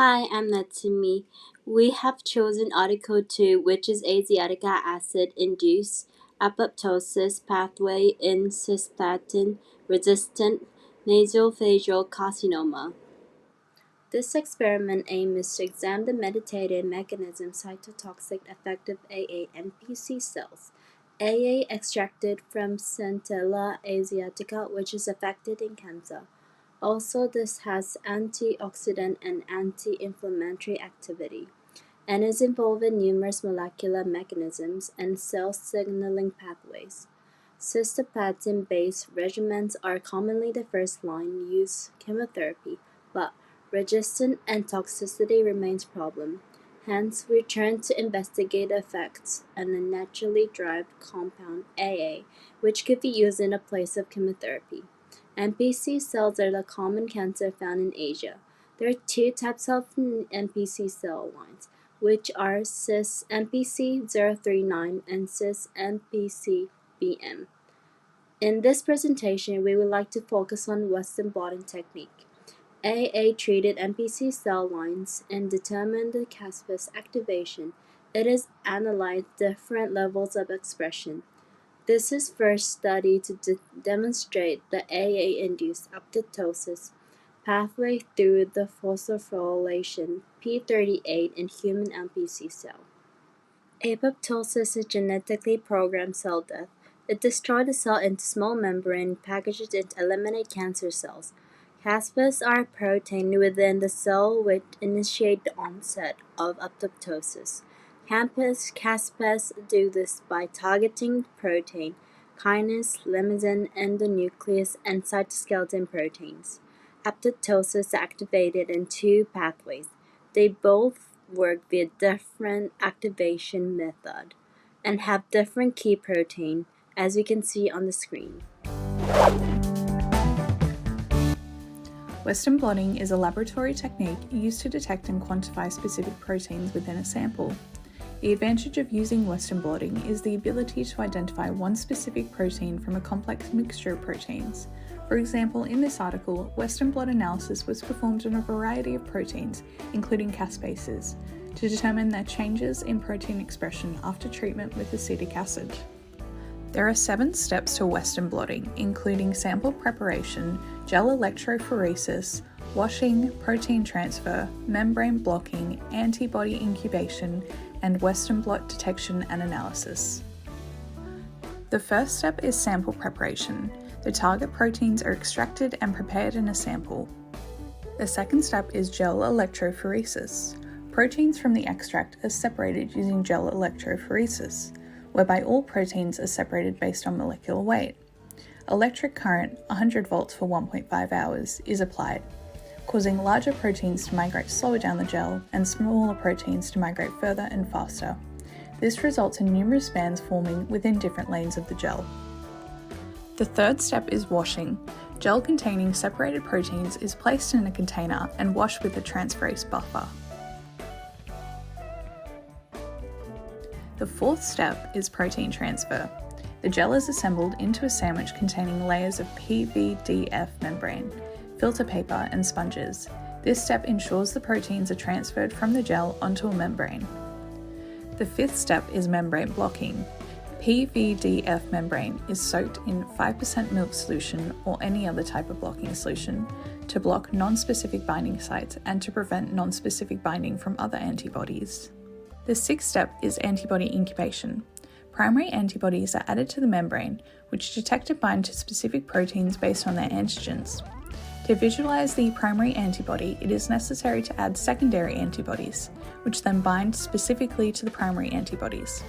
Hi, I'm Natsumi. We have chosen Article 2, which is asiatic acid-induced apoptosis pathway in cisplatin-resistant nasopharyngeal carcinoma. This experiment aims to examine the meditated mechanism cytotoxic effect of AA and PC cells. AA extracted from Centella asiatica, which is affected in cancer. Also, this has antioxidant and anti-inflammatory activity, and is involved in numerous molecular mechanisms and cell signaling pathways. Cisplatin-based regimens are commonly the first-line use chemotherapy, but resistance and toxicity remains a problem. Hence, we turn to investigate the effects on the naturally derived compound AA, which could be used in the place of chemotherapy. NPC cells are the common cancer found in Asia. There are two types of NPC cell lines, which are cis-NPC039 and cis-NPC-BM. In this presentation, we would like to focus on Western blotting technique. AA treated NPC cell lines and determined the caspase activation. It is analyzed different levels of expression. This is first studied to demonstrate the AA-induced apoptosis pathway through the phosphorylation P38 in human NPC cell. Apoptosis is genetically programmed cell death. It destroys the cell into small membrane packages to eliminate cancer cells. Caspase are a protein within the cell which initiate the onset of apoptosis. Caspase do this by targeting protein, kinase, limsin, endonuclease, and cytoskeleton proteins. Apoptosis is activated in two pathways. They both work via different activation method and have different key protein, as you can see on the screen. Western blotting is a laboratory technique used to detect and quantify specific proteins within a sample. The advantage of using Western blotting is the ability to identify one specific protein from a complex mixture of proteins. For example, in this article, Western blot analysis was performed on a variety of proteins, including caspases, to determine their changes in protein expression after treatment with acetic acid. There are 7 steps to Western blotting, including sample preparation, gel electrophoresis, washing, protein transfer, membrane blocking, antibody incubation, and Western blot detection and analysis. The first step is sample preparation. The target proteins are extracted and prepared in a sample. The second step is gel electrophoresis. Proteins from the extract are separated using gel electrophoresis, whereby all proteins are separated based on molecular weight. Electric current, 100 volts for 1.5 hours, is applied, causing larger proteins to migrate slower down the gel and smaller proteins to migrate further and faster. This results in numerous bands forming within different lanes of the gel. The third step is washing. Gel containing separated proteins is placed in a container and washed with a transferase buffer. The fourth step is protein transfer. The gel is assembled into a sandwich containing layers of PVDF membrane, filter paper, and sponges. This step ensures the proteins are transferred from the gel onto a membrane. The fifth step is membrane blocking. PVDF membrane is soaked in 5% milk solution or any other type of blocking solution to block non-specific binding sites and to prevent non-specific binding from other antibodies. The sixth step is antibody incubation. Primary antibodies are added to the membrane, which detect and bind to specific proteins based on their antigens. To visualize the primary antibody, it is necessary to add secondary antibodies, which then bind specifically to the primary antibodies.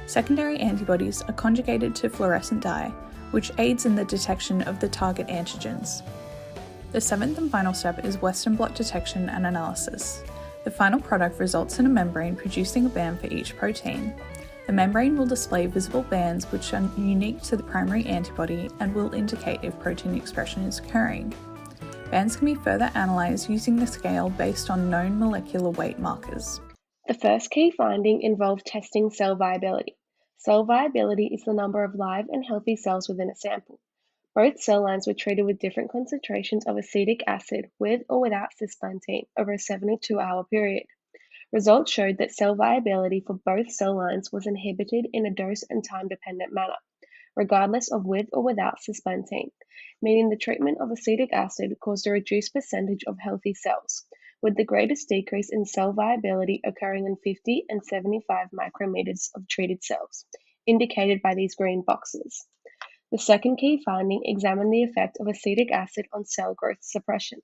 Secondary antibodies are conjugated to fluorescent dye, which aids in the detection of the target antigens. The seventh and final step is Western blot detection and analysis. The final product results in a membrane producing a band for each protein. The membrane will display visible bands which are unique to the primary antibody and will indicate if protein expression is occurring. Bands can be further analysed using the scale based on known molecular weight markers. The first key finding involved testing cell viability. Cell viability is the number of live and healthy cells within a sample. Both cell lines were treated with different concentrations of acetic acid with or without cisplatin over a 72-hour period. Results showed that cell viability for both cell lines was inhibited in a dose and time dependent manner, regardless of with or without cisplatin, meaning the treatment of acetic acid caused a reduced percentage of healthy cells, with the greatest decrease in cell viability occurring in 50 and 75 micrometers of treated cells, indicated by these green boxes. The second key finding examined the effect of acetic acid on cell growth suppression.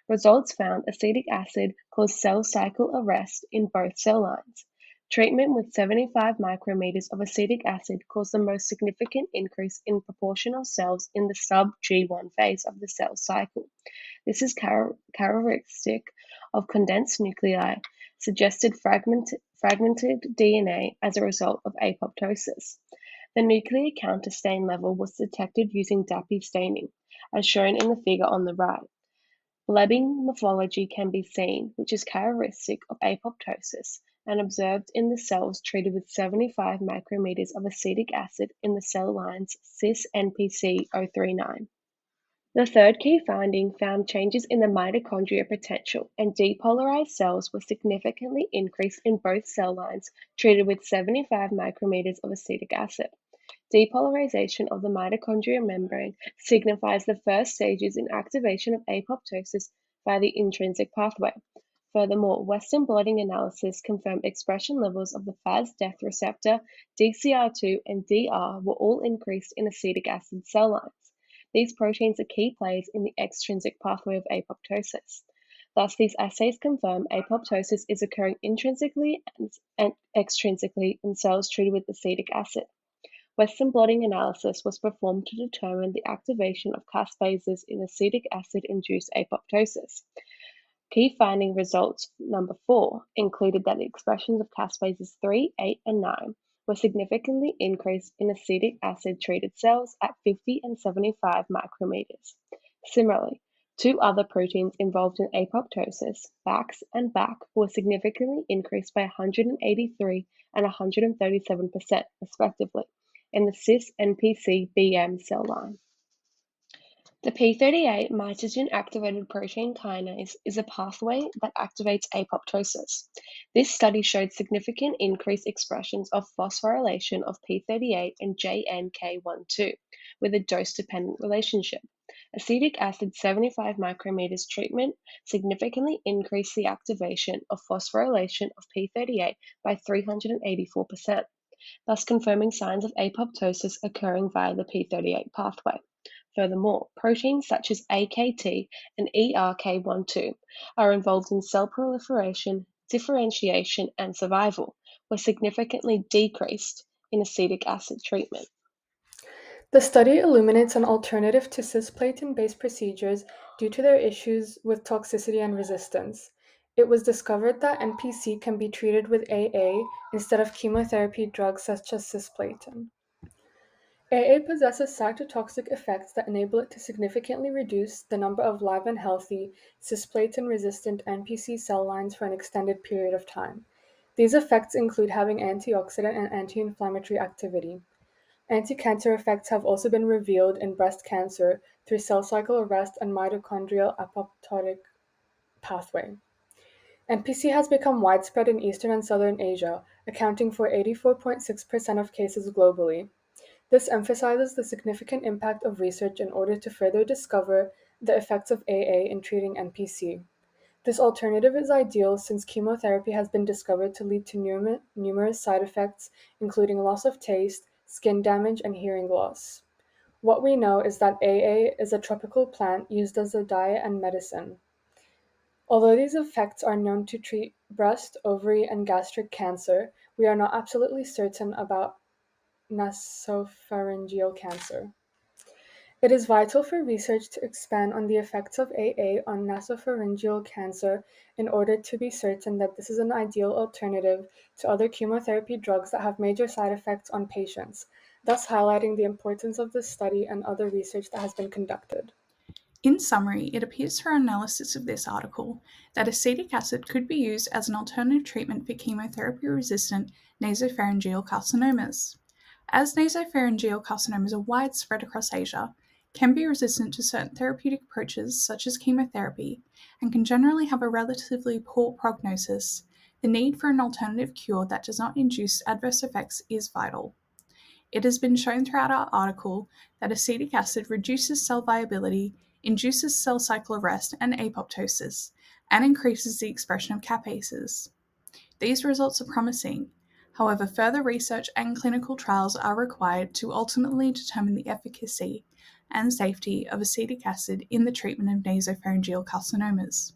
Results found acetic acid caused cell cycle arrest in both cell lines. Treatment with 75 micrometers of acetic acid caused the most significant increase in proportion of cells in the sub G1 phase of the cell cycle. This is characteristic of condensed nuclei, suggested fragmented DNA as a result of apoptosis. The nuclear counter stain level was detected using DAPI staining, as shown in the figure on the right. Blebbing morphology can be seen, which is characteristic of apoptosis and observed in the cells treated with 75 micrometers of acetic acid in the cell lines cis-NPC039. The third key finding found changes in the mitochondria potential, and depolarized cells were significantly increased in both cell lines treated with 75 micrometers of acetic acid. Depolarization of the mitochondrial membrane signifies the first stages in activation of apoptosis via the intrinsic pathway. Furthermore, Western blotting analysis confirmed expression levels of the Fas death receptor, DCR2, and DR were all increased in acetic acid cell lines. These proteins are key players in the extrinsic pathway of apoptosis. Thus, these assays confirm apoptosis is occurring intrinsically and extrinsically in cells treated with acetic acid. Western blotting analysis was performed to determine the activation of caspases in acetic acid-induced apoptosis. Key finding results number 4 included that the expressions of caspases 3, 8, and 9 were significantly increased in acetic acid-treated cells at 50 and 75 micrometers. Similarly, two other proteins involved in apoptosis, BAX and BAC, were significantly increased by 183 and 137%, respectively, in the cis-NPC-BM cell line. The p38 mitogen-activated protein kinase is a pathway that activates apoptosis. This study showed significant increased expressions of phosphorylation of p38 and JNK12 with a dose-dependent relationship. Acetic acid 75 micrometers treatment significantly increased the activation of phosphorylation of p38 by 384%, thus confirming signs of apoptosis occurring via the p38 pathway. Furthermore, proteins such as AKT and ERK12 are involved in cell proliferation, differentiation, and survival, were significantly decreased in acetic acid treatment. The study illuminates an alternative to cisplatin-based procedures due to their issues with toxicity and resistance. It was discovered that NPC can be treated with AA instead of chemotherapy drugs such as cisplatin. AA possesses cytotoxic effects that enable it to significantly reduce the number of live and healthy cisplatin-resistant NPC cell lines for an extended period of time. These effects include having antioxidant and anti-inflammatory activity. Anti-cancer effects have also been revealed in breast cancer through cell cycle arrest and mitochondrial apoptotic pathway. NPC has become widespread in Eastern and Southern Asia, accounting for 84.6% of cases globally. This emphasizes the significant impact of research in order to further discover the effects of AA in treating NPC. This alternative is ideal since chemotherapy has been discovered to lead to numerous side effects, including loss of taste, skin damage, and hearing loss. What we know is that AA is a tropical plant used as a diet and medicine. Although these effects are known to treat breast, ovary, and gastric cancer, we are not absolutely certain about nasopharyngeal cancer. It is vital for research to expand on the effects of AA on nasopharyngeal cancer in order to be certain that this is an ideal alternative to other chemotherapy drugs that have major side effects on patients, thus highlighting the importance of this study and other research that has been conducted. In summary, it appears from our analysis of this article that acetic acid could be used as an alternative treatment for chemotherapy-resistant nasopharyngeal carcinomas. As nasopharyngeal carcinomas are widespread across Asia, can be resistant to certain therapeutic approaches such as chemotherapy, and can generally have a relatively poor prognosis, the need for an alternative cure that does not induce adverse effects is vital. It has been shown throughout our article that acetic acid reduces cell viability, induces cell cycle arrest and apoptosis, and increases the expression of capaces. These results are promising. However, further research and clinical trials are required to ultimately determine the efficacy and safety of acetic acid in the treatment of nasopharyngeal carcinomas.